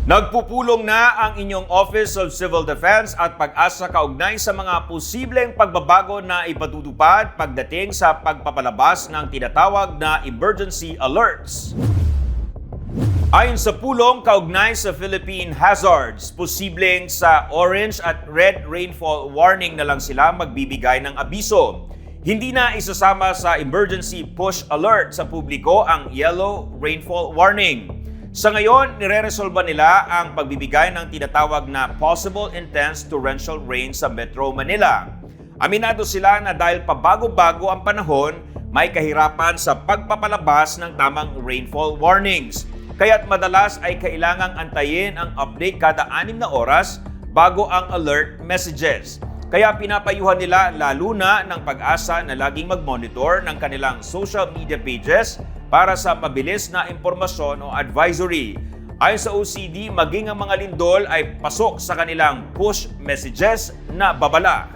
Nagpupulong na ang inyong Office of Civil Defense at Pag-asa kaugnay sa mga posibleng pagbabago na ipatutupad pagdating sa pagpapalabas ng tinatawag na emergency alerts. Ayon sa pulong kaugnay sa Philippine Hazards, posibleng sa orange at red rainfall warning na lang sila magbibigay ng abiso. Hindi na isasama sa emergency push alert sa publiko ang yellow rainfall warning. Sa ngayon, nire-resolba nila ang pagbibigay ng tinatawag na possible intense torrential rain sa Metro Manila. Aminado sila na dahil pabago-bago ang panahon, may kahirapan sa pagpapalabas ng tamang rainfall warnings. Kaya't madalas ay kailangang antayin ang update kada 6 na oras bago ang alert messages. Kaya pinapayuhan nila lalo na ng Pag-asa na laging mag-monitor ng kanilang social media pages para sa pabilis na impormasyon o advisory. Ayon sa OCD, maging ang mga lindol ay pasok sa kanilang push messages na babala.